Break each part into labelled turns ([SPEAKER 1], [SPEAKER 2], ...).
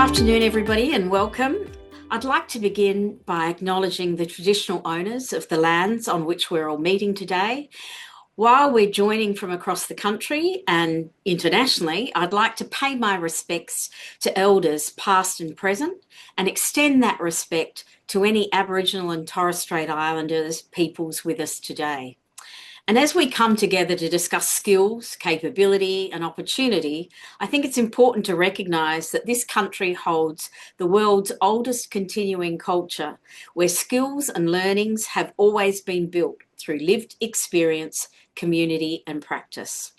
[SPEAKER 1] afternoon, everybody, and welcome. I'd like to begin by acknowledging the traditional owners of the lands on which we're all meeting today. While we're joining from across the country and internationally, I'd like to pay my respects to elders past and present and extend that respect to any Aboriginal and Torres Strait Islanders peoples with us today. And as we come together to discuss skills, capability, and opportunity, I think it's important to recognise that this country holds the world's oldest continuing culture, where skills and learnings have always been built through lived experience, community, and practice.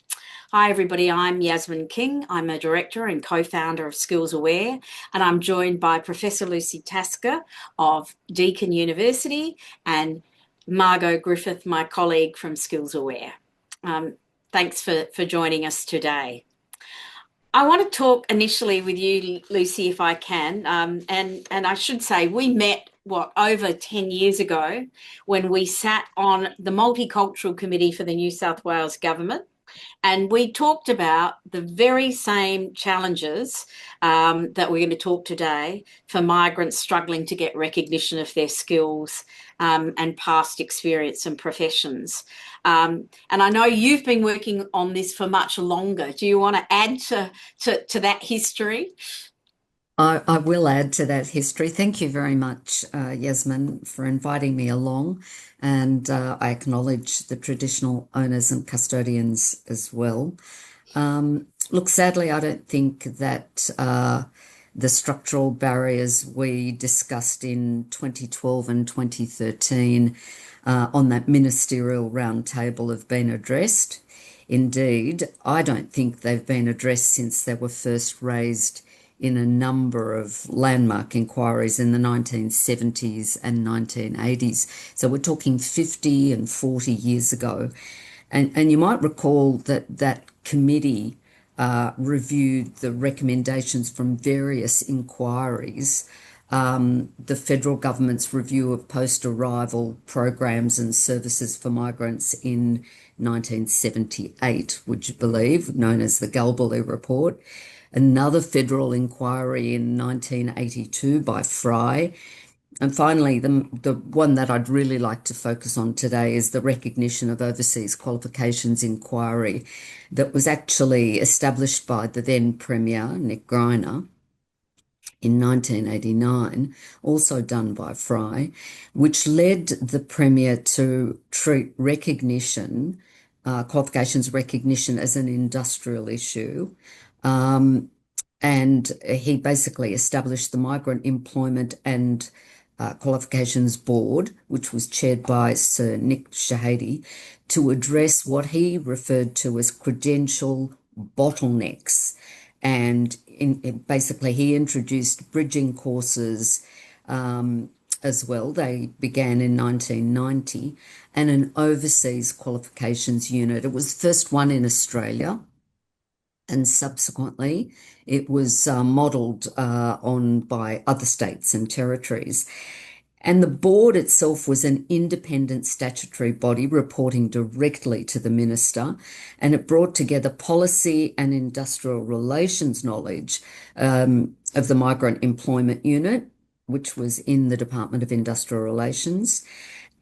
[SPEAKER 1] Hi, everybody. I'm Yasmin King. I'm a director and co-founder of SkillsAware, and I'm joined by Professor Lucy Taksa of Deakin University and Margo Griffith, my colleague from SkillsAware. Thanks for joining us today. I want to talk initially with you, Lucy, if I can. And I should say we met, over 10 years ago when we sat on the Multicultural Committee for the New South Wales Government. And we talked about the very same challenges that we're going to talk today for migrants struggling to get recognition of their skills and past experience and professions. And I know you've been working on this for much longer. Do you want to add to that history?
[SPEAKER 2] I will add to that history. Thank you very much, Yasmin, for inviting me along. And I acknowledge the traditional owners and custodians as well. Look, sadly, I don't think that the structural barriers we discussed in 2012 and 2013 on that ministerial roundtable have been addressed. Indeed, I don't think they've been addressed since they were first raised in a number of landmark inquiries in the 1970s and 1980s. So we're talking 50 and 40 years ago. And you might recall that that committee reviewed the recommendations from various inquiries, the federal government's review of post-arrival programs and services for migrants in 1978, would you believe, known as the Galbally Report. Another federal inquiry in 1982 by Fry. And finally, the one that I'd really like to focus on today is the recognition of overseas qualifications inquiry that was actually established by the then Premier, Nick Greiner, in 1989, also done by Fry, which led the Premier to treat recognition, qualifications recognition as an industrial issue. And he basically established the Migrant Employment and Qualifications Board, which was chaired by Sir Nick Shahady, to address what he referred to as credential bottlenecks. And basically, he introduced bridging courses as well. They began in 1990, and an overseas qualifications unit. It was the first one in Australia. And subsequently, it was modelled on by other states and territories. And the board itself was an independent statutory body reporting directly to the minister, and it brought together policy and industrial relations knowledge of the Migrant Employment Unit, which was in the Department of Industrial Relations,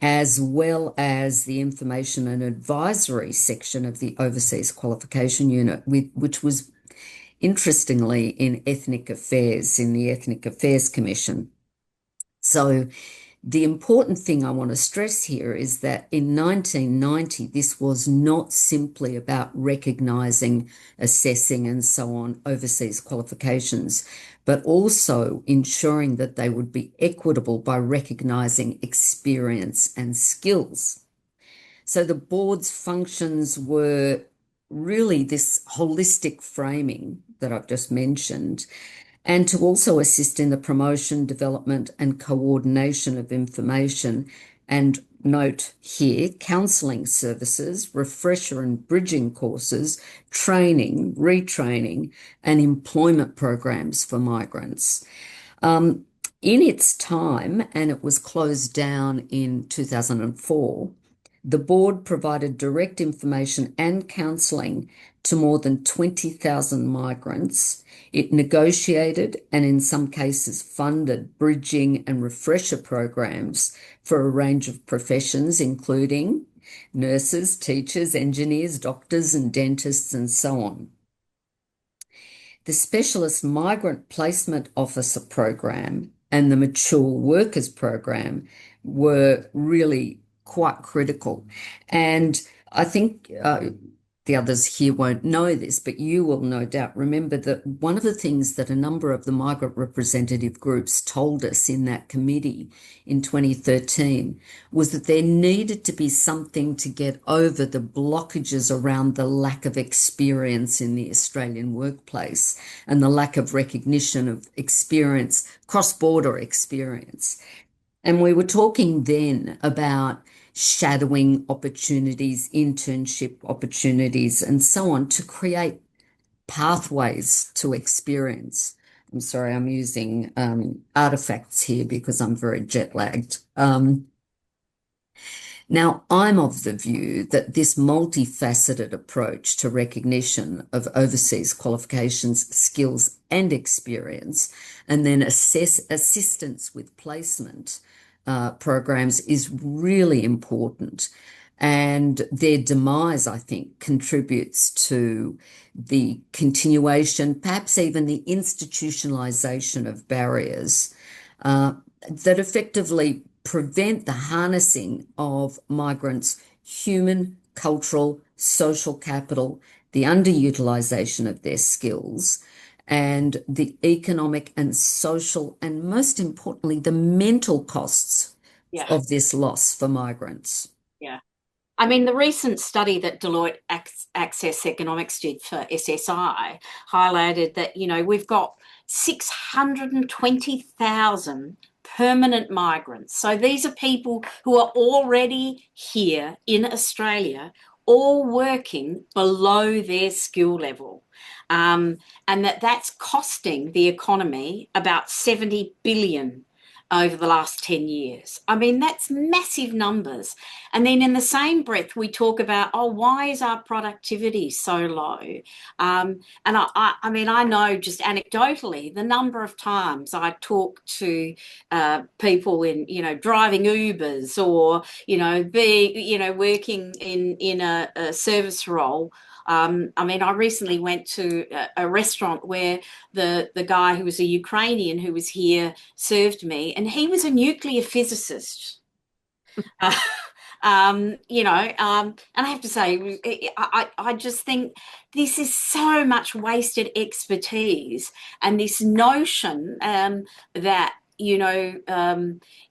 [SPEAKER 2] as well as the information and advisory section of the Overseas Qualification Unit, which was interestingly in Ethnic Affairs, in the Ethnic Affairs Commission. So the important thing I want to stress here is that in 1990, this was not simply about recognising, assessing and so on overseas qualifications, but also ensuring that they would be equitable by recognising experience and skills. So the board's functions were really this holistic framing that I've just mentioned, and to also assist in the promotion, development and coordination of information, and note here, counselling services, refresher and bridging courses, training, retraining and employment programs for migrants. In its time, and it was closed down in 2004, The board provided direct information and counselling to more than 20,000 migrants. It negotiated and, in some cases, funded bridging and refresher programs for a range of professions, including nurses, teachers, engineers, doctors, and dentists, and so on. The Specialist Migrant Placement Officer program and the Mature Workers program were really quite critical. And I think the others here won't know this, but you will no doubt remember that one of the things that a number of the migrant representative groups told us in that committee in 2013 was that there needed to be something to get over the blockages around the lack of experience in the Australian workplace and the lack of recognition of experience, cross-border experience. And we were talking then about shadowing opportunities, internship opportunities, and so on to create pathways to experience. I'm sorry, I'm using artifacts here because I'm very jet lagged. Now, I'm of the view that this multifaceted approach to recognition of overseas qualifications, skills, and experience, and then assistance with placement programs is really important. And their demise, I think, contributes to the continuation, perhaps even the institutionalization of barriers that effectively prevent the harnessing of migrants' human, cultural, social capital, the underutilization of their skills, and the economic and social, and most importantly, the mental costs
[SPEAKER 1] Yeah.
[SPEAKER 2] of this loss for migrants.
[SPEAKER 1] Yeah. I mean, the recent study that Deloitte Access Economics did for SSI highlighted that, we've got 620,000 permanent migrants. So these are people who are already here in Australia, all working below their skill level. And that's costing the economy about 70 billion over the last 10 years. I mean, that's massive numbers. And then in the same breath, we talk about, why is our productivity so low? And I mean, I know just anecdotally the number of times I talk to people in, driving Ubers or, working in a service role. I mean, I recently went to a restaurant where the guy who was a Ukrainian who was here served me, and he was a nuclear physicist. And I have to say, I just think this is so much wasted expertise, and this notion that,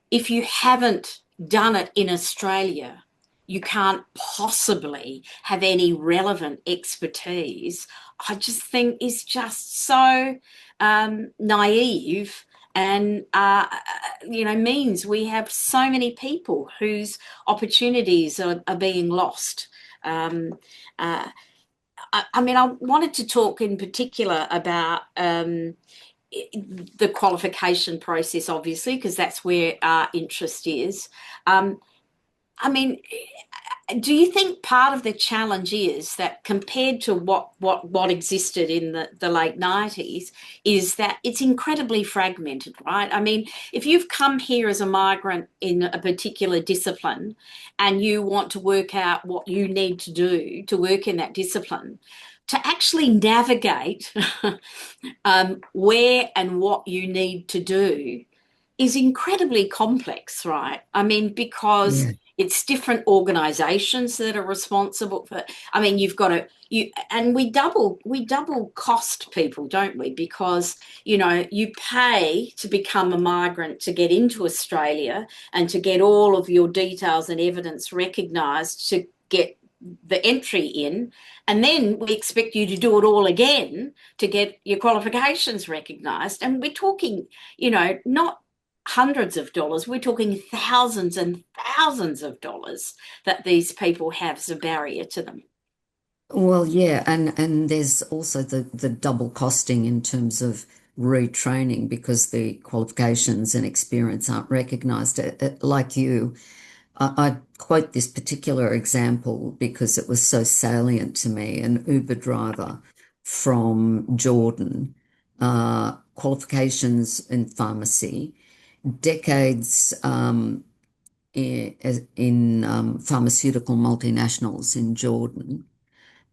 [SPEAKER 1] if you haven't done it in Australia, you can't possibly have any relevant expertise, I just think is just so naive and, means we have so many people whose opportunities are being lost. I mean, I wanted to talk in particular about the qualification process, obviously, because that's where our interest is. I mean, do you think part of the challenge is that compared to what existed in the late 90s is that it's incredibly fragmented, right? I mean, if you've come here as a migrant in a particular discipline and you want to work out what you need to do to work in that discipline, to actually navigate where and what you need to do is incredibly complex, right? I mean, because it's different organizations that are responsible for, I mean, and we double cost people, don't we? Because, you pay to become a migrant to get into Australia and to get all of your details and evidence recognised to get the entry in, and then we expect you to do it all again to get your qualifications recognised. And we're talking, not hundreds of dollars, we're talking thousands and thousands of dollars that these people have as a barrier to them.
[SPEAKER 2] Well, yeah, and there's also the double costing in terms of retraining because the qualifications and experience aren't recognised. Like you, I quote this particular example because it was so salient to me. An Uber driver from Jordan, qualifications in pharmacy, decades in pharmaceutical multinationals in Jordan,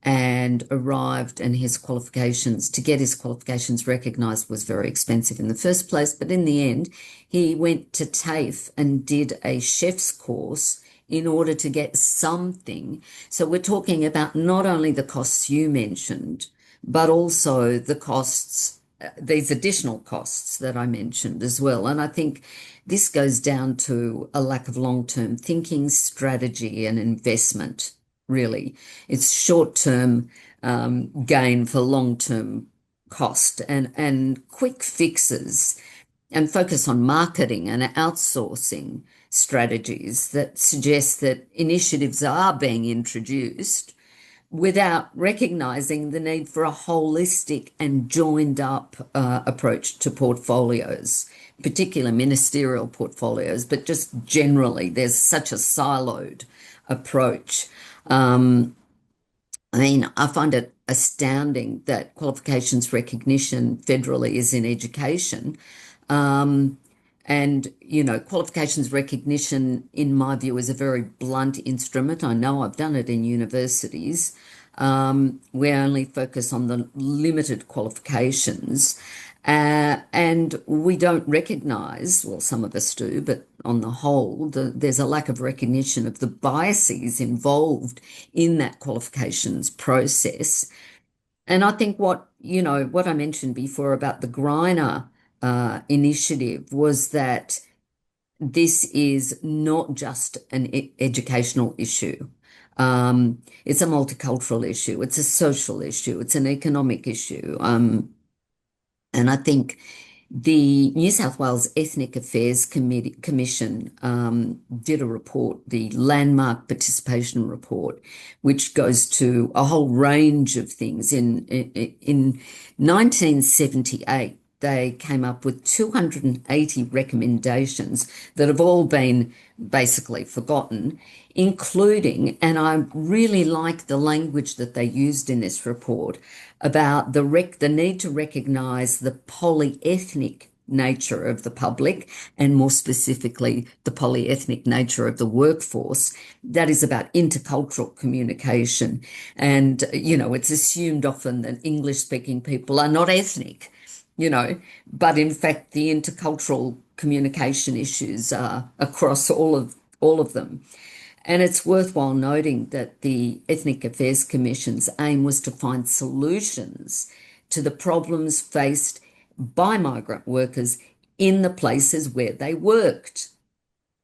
[SPEAKER 2] and arrived, and his qualifications, to get his qualifications recognised was very expensive in the first place. But in the end, he went to TAFE and did a chef's course in order to get something. So we're talking about not only the costs you mentioned, but also the costs, these additional costs that I mentioned as well. And I think this goes down to a lack of long-term thinking, strategy, and investment, really. It's short-term gain for long-term cost, and quick fixes, and focus on marketing and outsourcing strategies that suggest that initiatives are being introduced without recognizing the need for a holistic and joined up approach to portfolios, particular ministerial portfolios, but just generally, there's such a siloed approach. I mean, I find it astounding that qualifications recognition federally is in education. Um, qualifications recognition, in my view, is a very blunt instrument. I know I've done it in universities. We only focus on the limited qualifications. And we don't recognise, well, some of us do, but on the whole, there's a lack of recognition of the biases involved in that qualifications process. And I think what I mentioned before about the Griner initiative was that this is not just an educational issue. It's a multicultural issue. It's a social issue. It's an economic issue. And I think the New South Wales Ethnic Affairs Commission did a report, the Landmark Participation Report, which goes to a whole range of things. In 1978, they came up with 280 recommendations that have all been basically forgotten, including, and I really like the language that they used in this report about the need to recognise the polyethnic nature of the public, and more specifically, the polyethnic nature of the workforce. That is about intercultural communication. And, it's assumed often that English-speaking people are not ethnic, but in fact, the intercultural communication issues are across all of them. And it's worthwhile noting that the Ethnic Affairs Commission's aim was to find solutions to the problems faced by migrant workers in the places where they worked.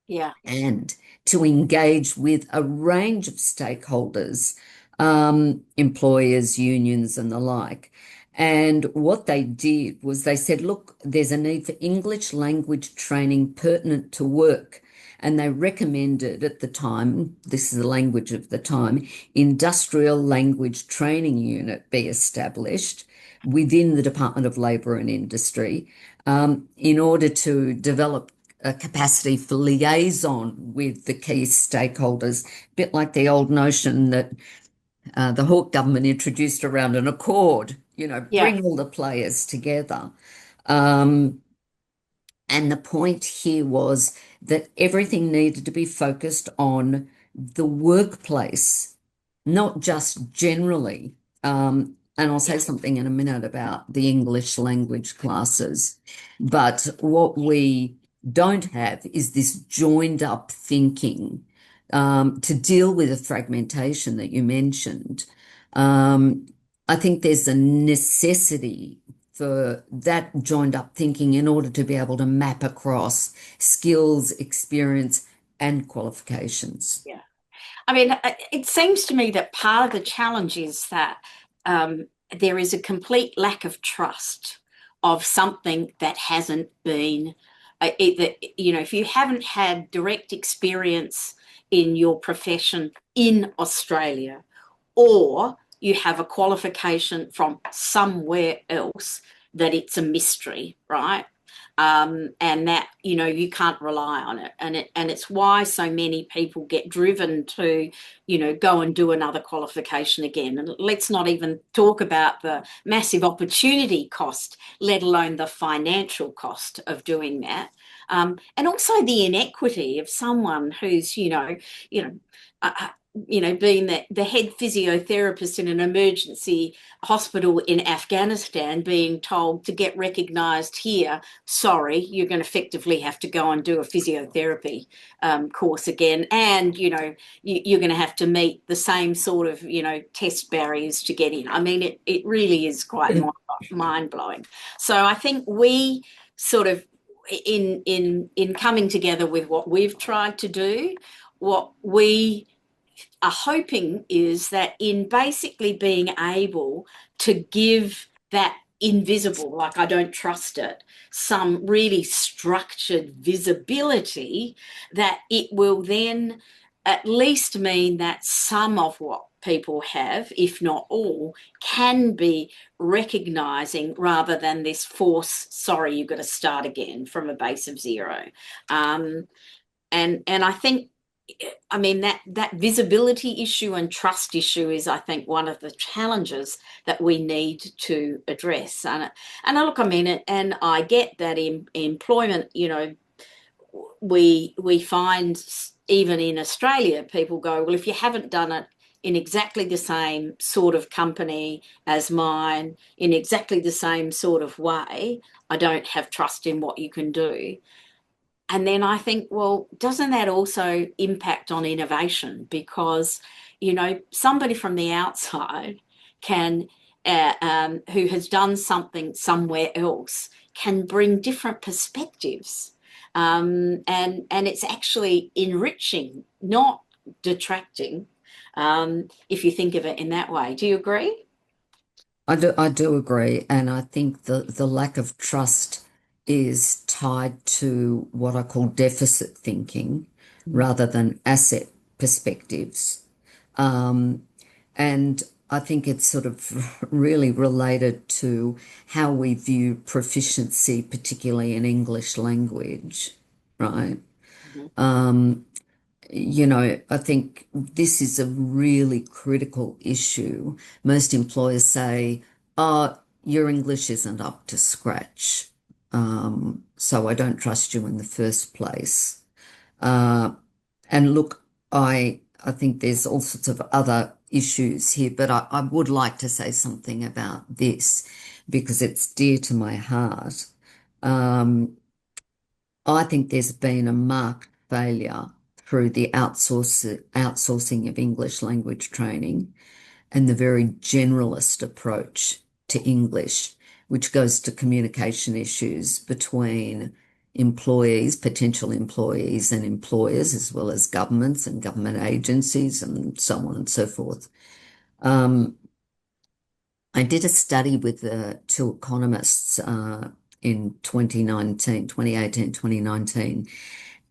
[SPEAKER 1] Yeah.
[SPEAKER 2] And to engage with a range of stakeholders, employers, unions, and the like. And what they did was they said, look, there's a need for English language training pertinent to work. And they recommended at the time, this is the language of the time, industrial language training unit be established within the Department of Labour and Industry in order to develop a capacity for liaison with the key stakeholders, a bit like the old notion that the Hawke government introduced around an accord, bring all the players together. And the point here was that everything needed to be focused on the workplace, not just generally. And I'll say something in a minute about the English language classes. But what we don't have is this joined up thinking to deal with the fragmentation that you mentioned. I think there's a necessity for that joined up thinking in order to be able to map across skills, experience, and qualifications.
[SPEAKER 1] Yeah. I mean, it seems to me that part of the challenge is that there is a complete lack of trust of something that hasn't been, if you haven't had direct experience in your profession in Australia, or you have a qualification from somewhere else, that it's a mystery, right? and that, you can't rely on it. And it's why so many people get driven to, go and do another qualification again. And let's not even talk about the massive opportunity cost, let alone the financial cost of doing that. And also the inequity of someone who's, you know, uh, being the head physiotherapist in an emergency hospital in Afghanistan, being told to get recognised here, sorry, you're going to effectively have to go and do a physiotherapy course again. And, you're going to have to meet the same sort of, test barriers to get in. I mean, it really is quite mind blowing. So I think we sort of, in coming together with what we've tried to do, what we are hoping is that in basically being able to give that invisible, like I don't trust it, some really structured visibility, that it will then at least mean that some of what people have, if not all, can be recognizing rather than this force, sorry, you've got to start again from a base of zero. And I think, I mean, that visibility issue and trust issue is, I think, one of the challenges that we need to address. And I look, I mean, and I get that in employment, we find even in Australia, people go, well, if you haven't done it in exactly the same sort of company as mine, in exactly the same sort of way, I don't have trust in what you can do. And then I think, well, doesn't that also impact on innovation? Because, somebody from the outside can, who has done something somewhere else, can bring different perspectives. And it's actually enriching, not detracting, if you think of it in that way. Do you agree?
[SPEAKER 2] I do agree, and I think the lack of trust is tied to what I call deficit thinking rather than asset perspectives. Um, and I think it's sort of really related to how we view proficiency, particularly in English language, right?
[SPEAKER 1] Mhm.
[SPEAKER 2] I think this is a really critical issue. Most employers say, oh, your English isn't up to scratch. So I don't trust you in the first place. Uh, and look, I think there's all sorts of other issues here, but I would like to say something about this because it's dear to my heart. Um, I think there's been a marked failure through the outsourcing of English language training and the very generalist approach to English, which goes to communication issues between employees, potential employees and employers, as well as governments and government agencies and so on and so forth. Um, I did a study with two economists in 2018, 2019,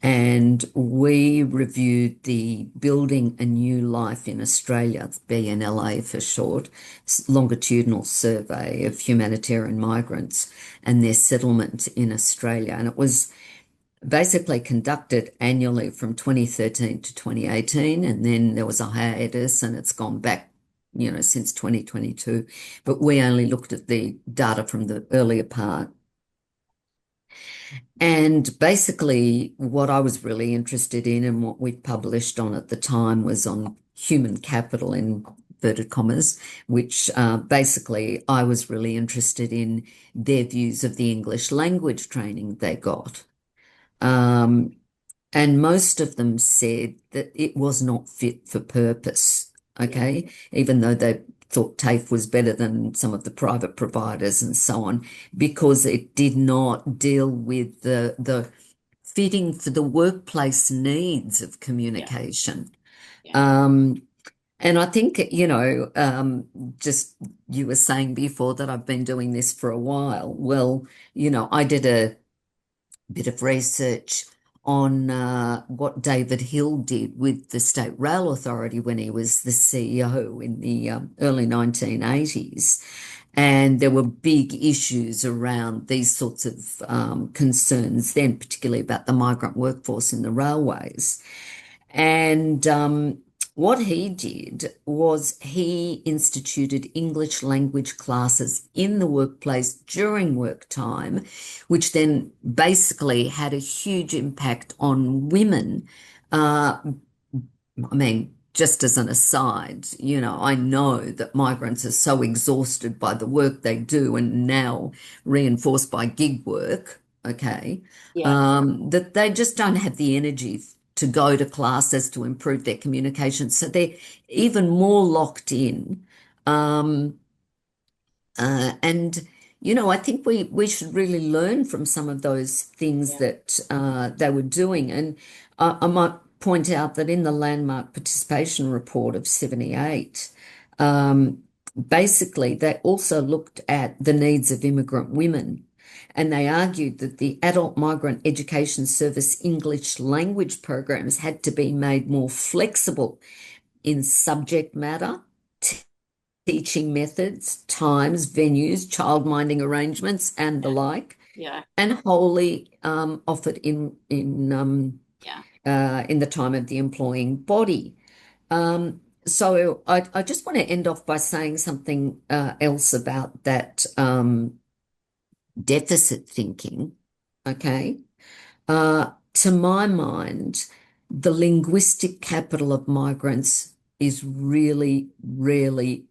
[SPEAKER 2] and we reviewed the Building a New Life in Australia, BNLA for short, longitudinal survey of humanitarian migrants and their settlement in Australia. And it was basically conducted annually from 2013 to 2018, and then there was a hiatus and it's gone back, since 2022. But we only looked at the data from the earlier part. And basically, what I was really interested in and what we published on at the time was on human capital in inverted commas, which basically I was really interested in their views of the English language training they got. And most of them said that it was not fit for purpose,
[SPEAKER 1] Yeah.
[SPEAKER 2] okay? Even though they thought TAFE was better than some of the private providers and so on, because it did not deal with the fitting for the workplace needs of
[SPEAKER 1] Yeah.
[SPEAKER 2] communication.
[SPEAKER 1] Yeah.
[SPEAKER 2] Um, and I think, just you were saying before that I've been doing this for a while. Well, I did a bit of research on what David Hill did with the State Rail Authority when he was the CEO in the early 1980s. And there were big issues around these sorts of concerns then, particularly about the migrant workforce in the railways. And what he did was he instituted English language classes in the workplace during work time, which then basically had a huge impact on women. I mean, just as an aside, I know that migrants are so exhausted by the work they do and now reinforced by gig work, okay,
[SPEAKER 1] Yeah.
[SPEAKER 2] that they just don't have the energy to go to classes to improve their communication. So they're even more locked in. Um, and I think we should really learn from some of those things
[SPEAKER 1] Yeah.
[SPEAKER 2] that they were doing. And I might point out that in the landmark participation report of 78, basically they also looked at the needs of immigrant women. And they argued that the Adult Migrant Education Service English language programs had to be made more flexible in subject matter, teaching methods, times, venues, childminding arrangements, and the like,
[SPEAKER 1] Yeah.
[SPEAKER 2] and wholly offered
[SPEAKER 1] Yeah.
[SPEAKER 2] in the time of the employing body. So I just want to end off by saying something else about that deficit thinking. Okay. To my mind, the linguistic capital of migrants is really, really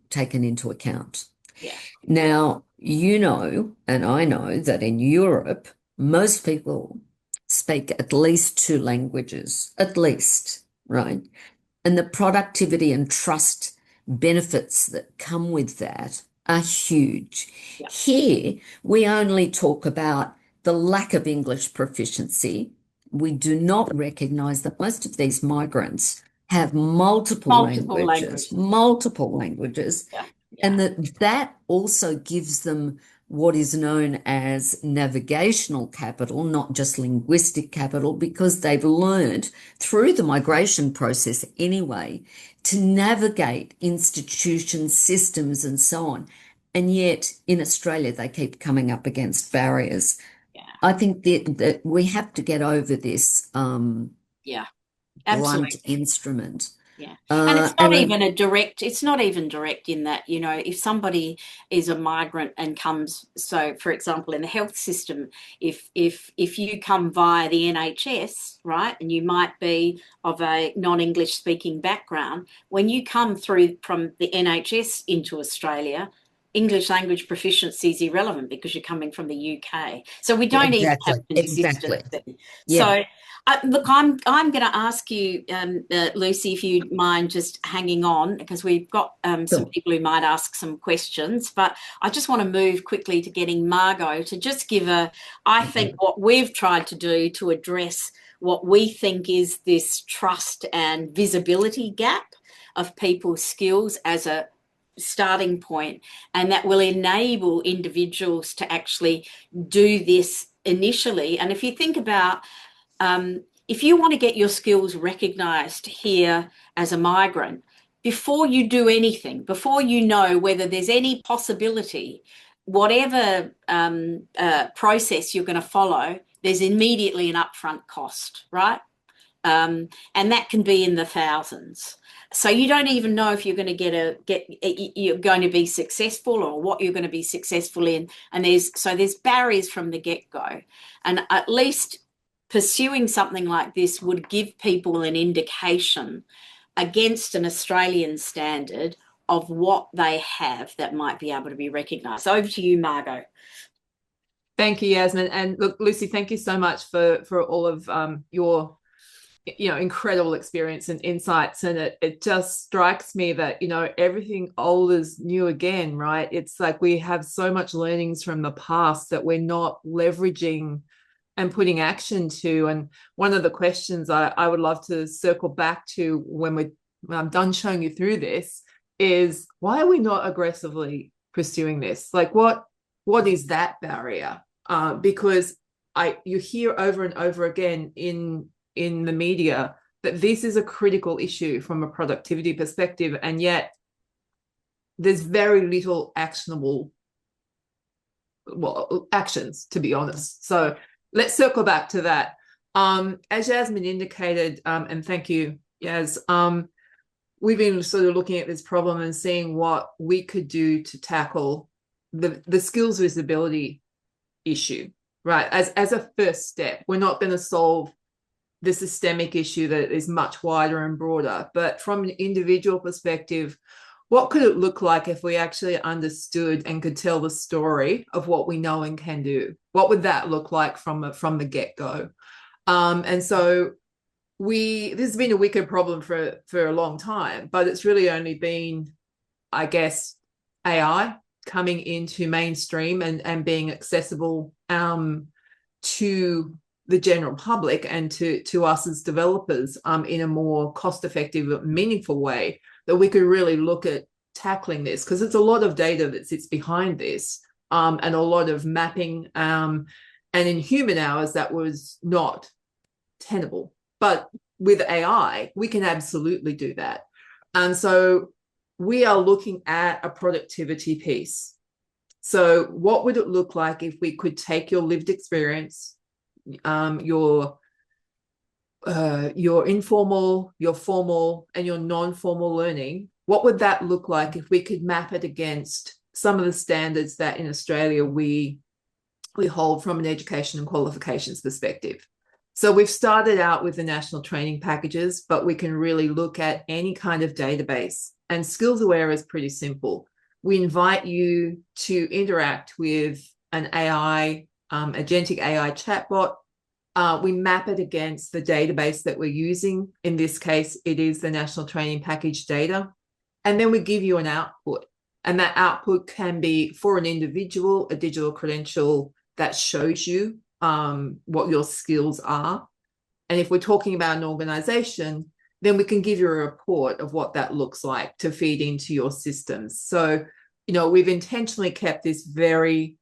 [SPEAKER 2] taken into account.
[SPEAKER 1] Yeah.
[SPEAKER 2] Now, and I know that in Europe, most people speak at least two languages, at least, right? And the productivity and trust benefits that come with that are huge.
[SPEAKER 1] Yeah.
[SPEAKER 2] Here, we only talk about the lack of English proficiency. We do not recognize that most of these migrants have
[SPEAKER 1] Multiple languages.
[SPEAKER 2] multiple languages,
[SPEAKER 1] Yeah. Yeah.
[SPEAKER 2] and that also gives them what is known as navigational capital, not just linguistic capital, because they've learned through the migration process anyway to navigate institutions, systems, and so on. And yet in Australia, they keep coming up against barriers.
[SPEAKER 1] Yeah.
[SPEAKER 2] I think that we have to get over this
[SPEAKER 1] Yeah.
[SPEAKER 2] blunt
[SPEAKER 1] Absolutely.
[SPEAKER 2] instrument.
[SPEAKER 1] Yeah. And it's not
[SPEAKER 2] And
[SPEAKER 1] even it's not even direct in that, if somebody is a migrant and comes, so for example, in the health system, if you come via the NHS, right, and you might be of a non-English speaking background, when you come through from the NHS into Australia, English language proficiency is irrelevant because you're coming from the UK. So we don't even have
[SPEAKER 2] exactly.
[SPEAKER 1] consistency.
[SPEAKER 2] Yeah.
[SPEAKER 1] So look, I'm going to ask you, Lucy, if you mind just hanging on, because we've got some
[SPEAKER 2] Sure.
[SPEAKER 1] people who might ask some questions. But I just want to move quickly to getting Margo to just give I think what we've tried to do to address what we think is this trust and visibility gap of people's skills as a starting point, and that will enable individuals to actually do this initially. And if you think about if you want to get your skills recognised here as a migrant, before you do anything, before you know whether there's any possibility, whatever process you're going to follow, there's immediately an upfront cost, right? And that can be in the thousands. So you don't even know if you're going to you're going to be successful or what you're going to be successful in. And there's barriers from the get-go. And at least pursuing something like this would give people an indication against an Australian standard of what they have that might be able to be recognised. Over to you, Margo.
[SPEAKER 3] Thank you, Yasmin. And look, Lucy, thank you so much for all of your incredible experience and insights. And it just strikes me that everything old is new again, right? It's like we have so much learnings from the past that we're not leveraging and putting action to. And one of the questions I would love to circle back to when I'm done showing you through this is, why are we not aggressively pursuing this? Like what is that barrier? Because you hear over and over again in the media that this is a critical issue from a productivity perspective, and yet there's very little actionable actions, to be honest. So let's circle back to that. As Yasmin indicated, and thank you, Yas, we've been sort of looking at this problem and seeing what we could do to tackle the skills visibility issue, right? As a first step. We're not going to solve the systemic issue that is much wider and broader, but from an individual perspective, what could it look like if we actually understood and could tell the story of what we know and can do? What would that look like from the get-go? And so this has been a wicked problem for a long time, but it's really only been, I guess, AI coming into mainstream and being accessible to the general public and to us as developers in a more cost-effective, meaningful way, that we could really look at tackling this, because it's a lot of data that sits behind this and a lot of mapping, and in human hours that was not tenable. But with AI, we can absolutely do that. And so we are looking at a productivity piece. So what would it look like if we could take your lived experience, your informal, your formal, and your non-formal learning? What would that look like if we could map it against some of the standards that in Australia we hold from an education and qualifications perspective? So we've started out with the national training packages, but we can really look at any kind of database. And SkillsAware is pretty simple. We invite you to interact with an AI, agentic AI chatbot. We map it against the database that we're using. In this case, it is the national training package data. And then we give you an output. And that output can be, for an individual, a digital credential that shows you what your skills are. And if we're talking about an organization, then we can give you a report of what that looks like to feed into your systems. So, we've intentionally kept this very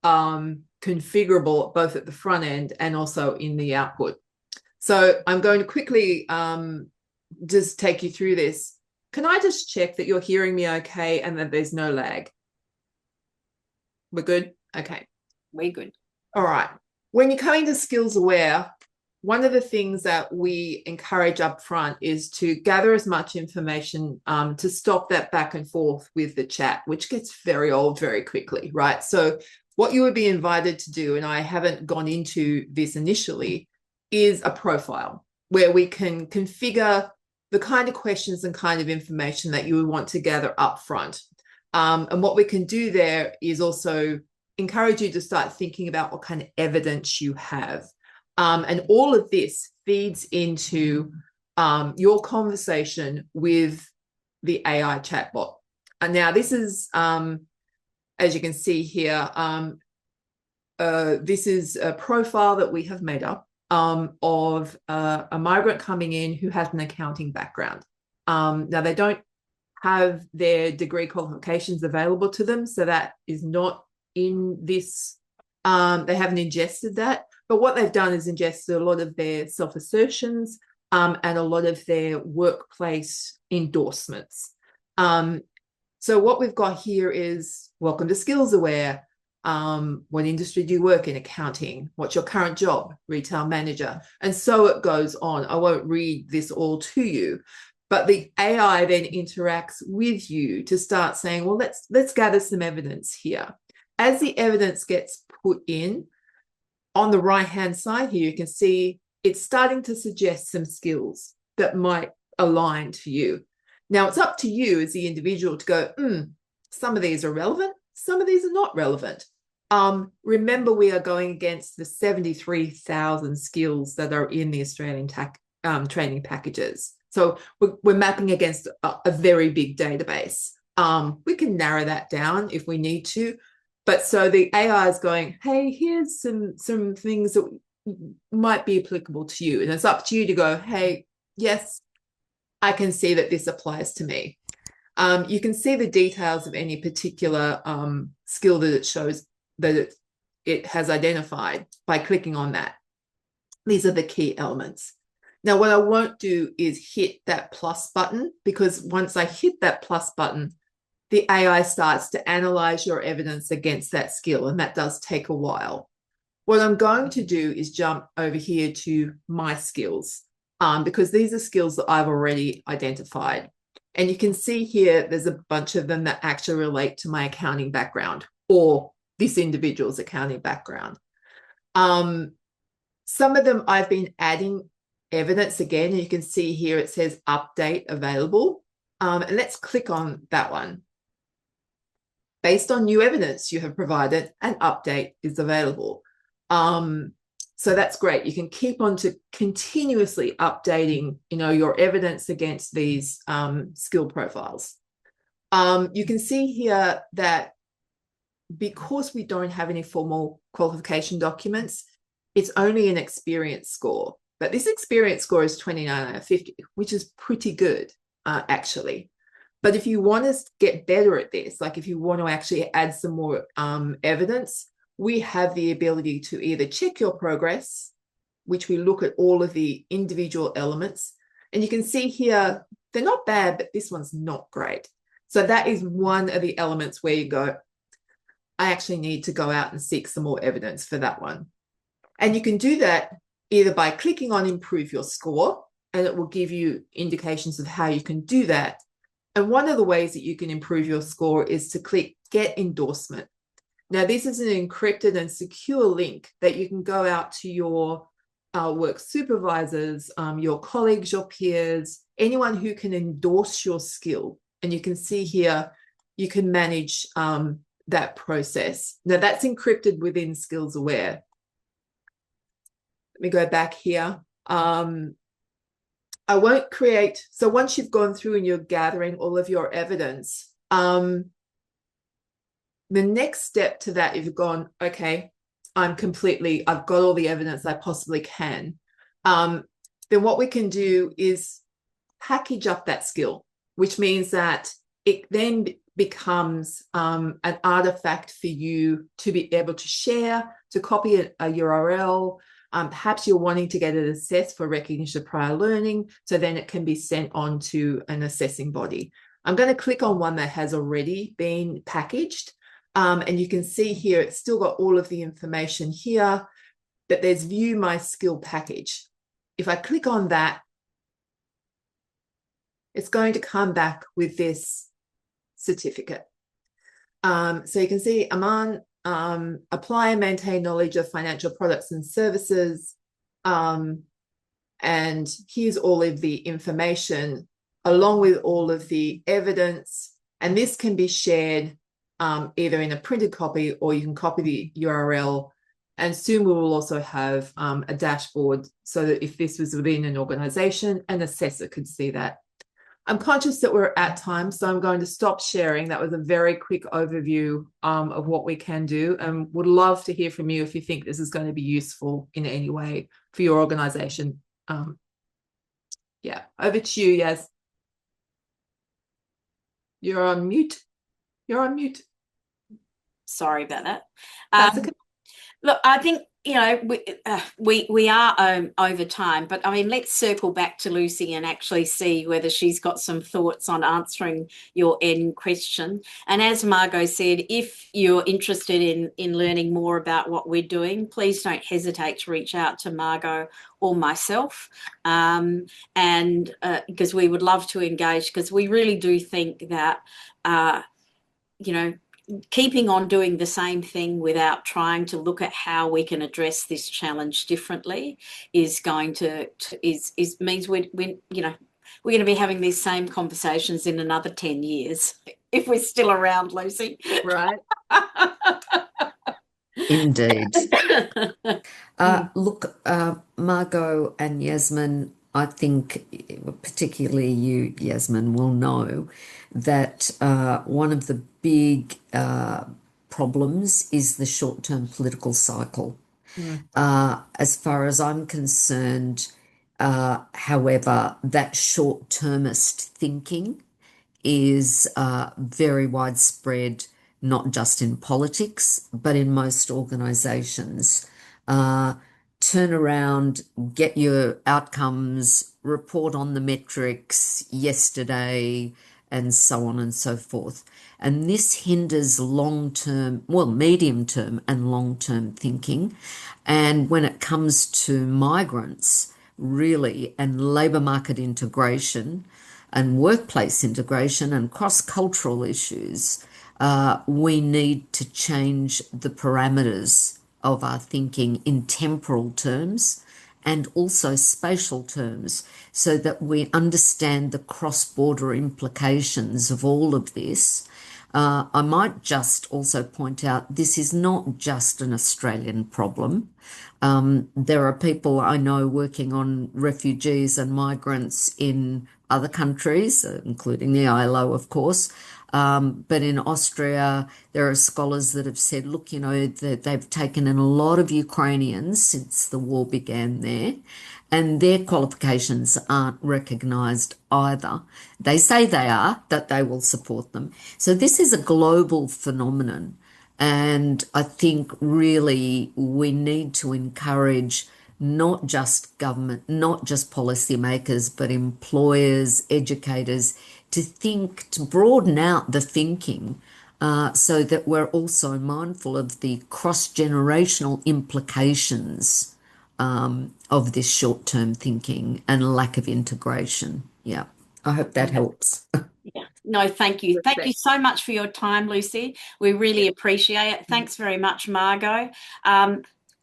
[SPEAKER 3] configurable, both at the front end and also in the output. So I'm going to quickly just take you through this. Can I just check that you're hearing me okay and that there's no lag? We're good? Okay.
[SPEAKER 1] We're good.
[SPEAKER 3] All right. When you're coming to SkillsAware, one of the things that we encourage up front is to gather as much information to stop that back and forth with the chat, which gets very old very quickly, right? So what you would be invited to do, and I haven't gone into this initially, is a profile where we can configure the kind of questions and kind of information that you would want to gather up front. And what we can do there is also encourage you to start thinking about what kind of evidence you have. And all of this feeds into your conversation with the AI chatbot. And now this is, as you can see here, this is a profile that we have made up of a migrant coming in who has an accounting background. Now, they don't have their degree qualifications available to them, so that is not in this. They haven't ingested that. But what they've done is ingested a lot of their self-assertions and a lot of their workplace endorsements. So what we've got here is, welcome to SkillsAware. What industry do you work in? Accounting. What's your current job? Retail manager. And so it goes on. I won't read this all to you, but the AI then interacts with you to start saying, well, let's gather some evidence here. As the evidence gets put in, on the right-hand side here, you can see it's starting to suggest some skills that might align to you. Now, it's up to you as the individual to go, some of these are relevant, some of these are not relevant. Remember, we are going against the 73,000 skills that are in the Australian training packages. So we're mapping against a very big database. We can narrow that down if we need to. But so the AI is going, hey, here's some things that might be applicable to you. And it's up to you to go, hey, yes, I can see that this applies to me. You can see the details of any particular skill that it shows, that it it has identified by clicking on that. These are the key elements. Now, what I won't do is hit that plus button, because once I hit that plus button, the AI starts to analyze your evidence against that skill, and that does take a while. What I'm going to do is jump over here to my skills, because these are skills that I've already identified. And you can see here, there's a bunch of them that actually relate to my accounting background or this individual's accounting background. Some of them I've been adding evidence again, and you can see here it says update available. And let's click on that one. Based on new evidence you have provided, an update is available. So that's great. You can keep on to continuously updating, your evidence against these skill profiles. You can see here that because we don't have any formal qualification documents, it's only an experience score. But this experience score is 29 out of 50, which is pretty good, actually. But if you want to get better at this, like if you want to actually add some more evidence, we have the ability to either check your progress, which we look at all of the individual elements. And you can see here, they're not bad, but this one's not great. So that is one of the elements where you go, I actually need to go out and seek some more evidence for that one. And you can do that either by clicking on improve your score, and it will give you indications of how you can do that. And one of the ways that you can improve your score is to click get endorsement. Now, this is an encrypted and secure link that you can go out to your work supervisors, your colleagues, your peers, anyone who can endorse your skill. And you can see here, you can manage that process. Now, that's encrypted within SkillsAware. Let me go back here. I won't create, so once you've gone through and you're gathering all of your evidence, the next step to that, if you've gone, okay, I've got all the evidence I possibly can, then what we can do is package up that skill, which means that it then becomes an artifact for you to be able to share, to copy a URL. Perhaps you're wanting to get it assessed for recognition of prior learning, so then it can be sent on to an assessing body. I'm going to click on one that has already been packaged. And you can see here, it's still got all of the information here, that there's view my skill package. If I click on that, it's going to come back with this certificate. So you can see Aman, apply and maintain knowledge of financial products and services. And here's all of the information along with all of the evidence. And this can be shared either in a printed copy, or you can copy the URL. And soon we will also have a dashboard so that if this was within an organization, an assessor could see that. I'm conscious that we're at time, so I'm going to stop sharing. That was a very quick overview of what we can do, and would love to hear from you if you think this is going to be useful in any way for your organization. Yeah, over to you, Yas. You're on mute. You're on mute.
[SPEAKER 1] Sorry about that.
[SPEAKER 3] Okay.
[SPEAKER 1] Look, I think, we are over time, but I mean, let's circle back to Lucy and actually see whether she's got some thoughts on answering your end question. And as Margo said, if you're interested in learning more about what we're doing, please don't hesitate to reach out to Margo or myself, and because we would love to engage, because we really do think that, keeping on doing the same thing without trying to look at how we can address this challenge differently is going to means we're going to be having these same conversations in another 10 years if we're still around, Lucy.
[SPEAKER 3] Right.
[SPEAKER 2] Indeed. Look, Margo and Yasmin, I think particularly you, Yasmin, will know that one of the big problems is the short-term political cycle. As far as I'm concerned, however, that short-termist thinking is very widespread not just in politics, but in most organisations. Turn around, get your outcomes, report on the metrics yesterday, and so on and so forth. And this hinders long-term, well, medium-term and long-term thinking. And when it comes to migrants, really, and labour market integration and workplace integration and cross-cultural issues, we need to change the parameters of our thinking in temporal terms and also spatial terms so that we understand the cross-border implications of all of this. I might just also point out this is not just an Australian problem. There are people I know working on refugees and migrants in other countries, including the ILO, of course. But in Austria, there are scholars that have said, look, you know, that they've taken in a lot of Ukrainians since the war began there, and their qualifications aren't recognised either. They say they are, that they will support them. So this is a global phenomenon. And I think really we need to encourage not just government, not just policymakers, but employers, educators, to think, to broaden out the thinking so that we're also mindful of the cross-generational implications of this short-term thinking and lack of integration. Yeah, I hope that helps.
[SPEAKER 1] Yeah. No, thank you. Thank you so much for your time, Lucy. We really appreciate it. Thanks very much, Margo.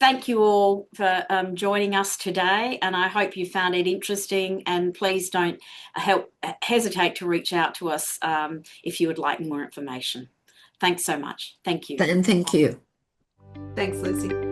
[SPEAKER 1] Thank you all for joining us today, and I hope you found it interesting. And please don't hesitate to reach out to us if you would like more information. Thanks so much. Thank you.
[SPEAKER 2] And thank you.
[SPEAKER 3] Thanks, Lucy.